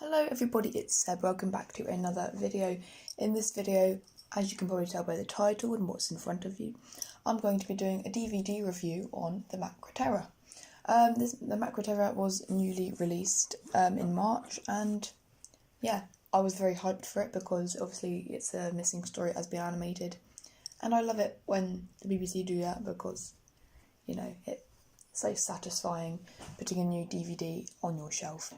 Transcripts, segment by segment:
Hello everybody, it's Seb. Welcome back to another video. In this video, as you can probably tell by the title and what's in front of you, I'm going to be doing a DVD review on the Macra. The Macra was newly released in March, and yeah, I was very hyped for it because obviously it's a missing story as being animated, and I love it when the BBC do that because, you know, it's so satisfying putting a new DVD on your shelf.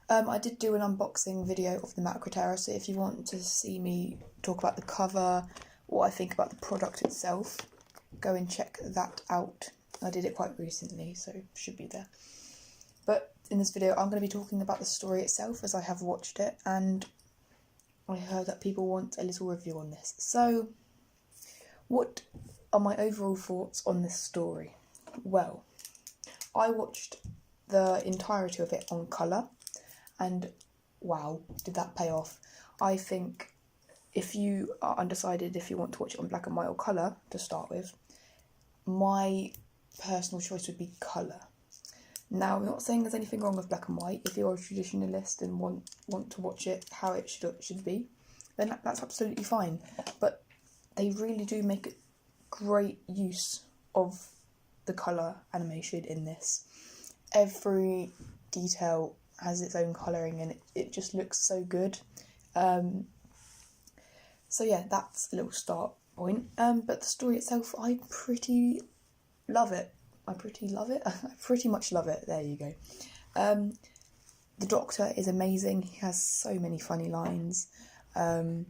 I did do an unboxing video of the Macra, so if you want to see me talk about the cover, what I think about the product itself, go and check that out. I did it quite recently, so it should be there. But in this video, I'm going to be talking about the story itself, as I have watched it, and I heard that people want a little review on this. So, what are my overall thoughts on this story? Well, I watched the entirety of it on colour, and wow, did that pay off. I think if you are undecided if you want to watch it on black and white or colour to start with, my personal choice would be colour. Now, I'm not saying there's anything wrong with black and white. If you're a traditionalist and want to watch it how it should be, then that's absolutely fine. But they really do make great use of the colour animation in this. Every detail has its own colouring and it just looks so good. So yeah, that's a little start point. But the story itself, I pretty love it. I pretty much love it. There you go. The Doctor is amazing. He has so many funny lines. And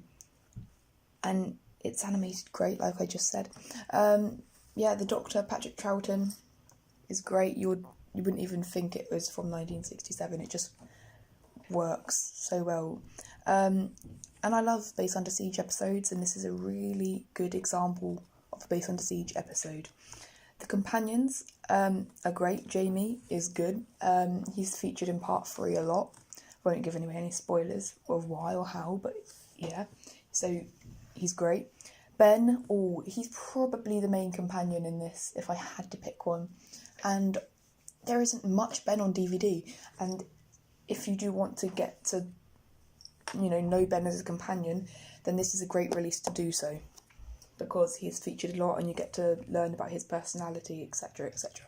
it's animated great, like I just said. Yeah, the Doctor, Patrick Troughton, is great. You wouldn't even think it was from 1967. It just works so well. And I love Base Under Siege episodes, and this is a really good example of a Base Under Siege episode. The companions are great. Jamie is good. He's featured in part 3 a lot. Won't give away any spoilers of why or how, but yeah. So he's great. Ben, he's probably the main companion in this, if I had to pick one. And there isn't much Ben on DVD, and if you do want to get to, know Ben as a companion, then this is a great release to do so, because he's featured a lot and you get to learn about his personality, etc, etc.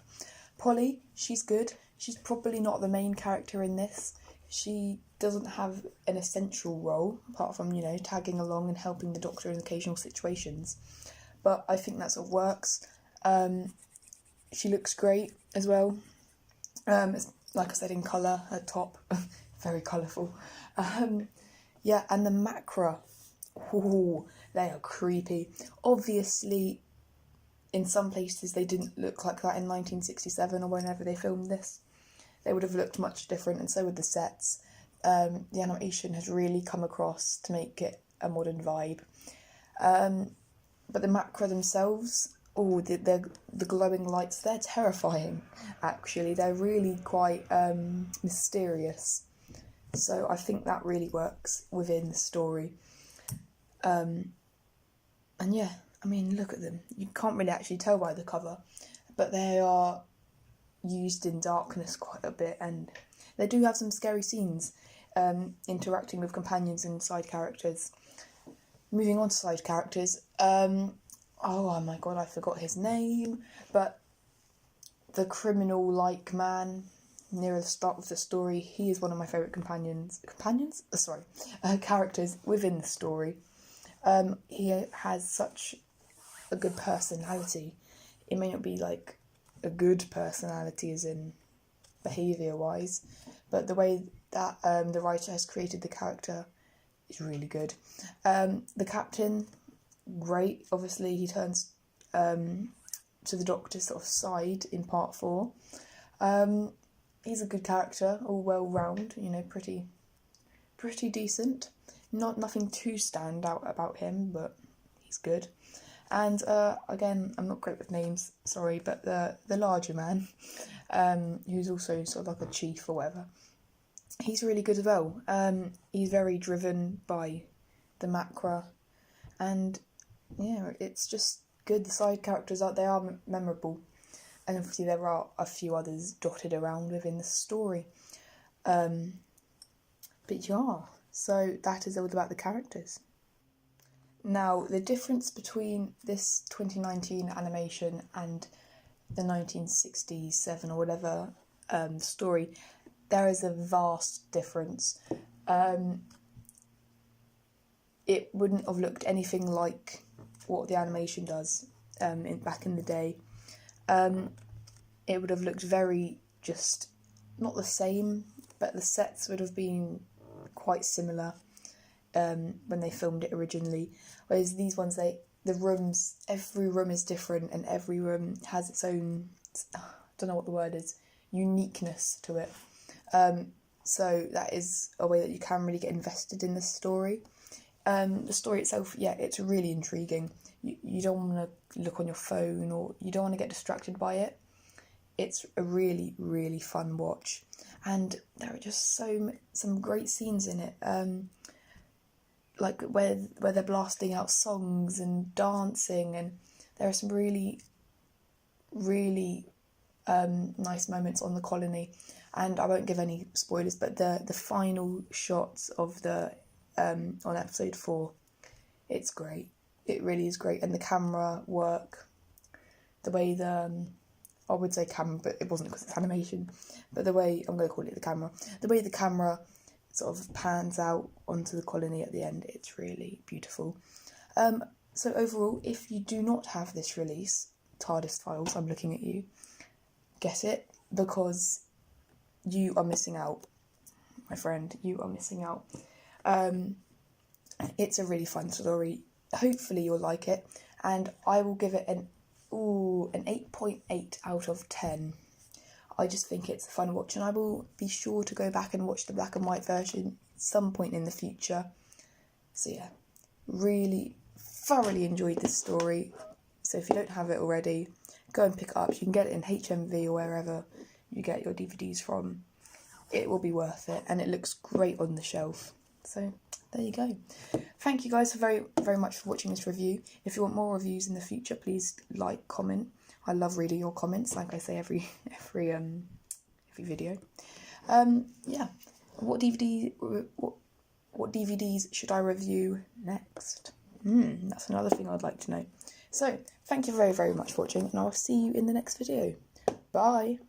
Polly, she's good. She's probably not the main character in this. She doesn't have an essential role, apart from, tagging along and helping the Doctor in occasional situations. But I think that sort of works. She looks great as well. It's, like I said, in colour, her top, very colourful. Yeah, and the Macra, they are creepy. Obviously, in some places they didn't look like that in 1967 or whenever they filmed this. They would have looked much different, and so would the sets. The animation has really come across to make it a modern vibe. But the Macra themselves, the glowing lights, they're terrifying, actually. They're really quite mysterious. So I think that really works within the story. And yeah, I mean, look at them. You can't really actually tell by the cover, but they are used in darkness quite a bit, and they do have some scary scenes interacting with companions and side characters. Moving on to side characters, oh my god, I forgot his name, but the criminal-like man near the start of the story, he is one of my favourite characters within the story. He has such a good personality. It may not be like a good personality as in behaviour-wise, but the way that the writer has created the character is really good. The captain, great. Obviously, he turns to the Doctor's sort of side in part 4. He's a good character, all well-round, pretty decent. Nothing too stand out about him, but he's good. And again, I'm not great with names, sorry, but the larger man, who's also sort of like a chief or whatever, he's really good as well. He's very driven by the Macra, and yeah, it's just good. The side characters they are memorable, and obviously there are a few others dotted around within the story. But yeah, so that is all about the characters. Now, the difference between this 2019 animation and the 1967 or whatever story, there is a vast difference. It wouldn't have looked anything like what the animation does back in the day. It would have looked very just not the same, but the sets would have been quite similar when they filmed it originally. Whereas these ones, the rooms, every room is different, and every room has its own, I don't know what the word is, uniqueness to it. So that is a way that you can really get invested in the story. The story itself, yeah, it's really intriguing. You don't want to look on your phone, or you don't want to get distracted by it. It's a really, really fun watch, and there are just some great scenes in it. Like where they're blasting out songs and dancing, and there are some really, really nice moments on the colony. And I won't give any spoilers, but the final shots of the on episode 4, it's great. It really is great, and the camera work, the way I would say camera, but it wasn't because it's animation, but the way, I'm going to call it the way the camera sort of pans out onto the colony at the end, it's really beautiful. So overall, if you do not have this release, TARDIS Files, I'm looking at you, get it, because you are missing out, my friend, you are missing out. It's a really fun story. Hopefully you'll like it, and I will give it an 8.8 out of 10. I just think it's a fun watch, and I will be sure to go back and watch the black and white version at some point in the future. So yeah, really thoroughly enjoyed this story. So if you don't have it already, go and pick it up. You can get it in HMV or wherever you get your DVDs from. It will be worth it, and it looks great on the shelf. So there you go. Thank you guys very, very much for watching this review. If you want more reviews in the future, please like, comment. I love reading your comments, like I say every video. Yeah. What DVDs should I review next? That's another thing I'd like to know. So thank you very, very much for watching, and I'll see you in the next video. Bye.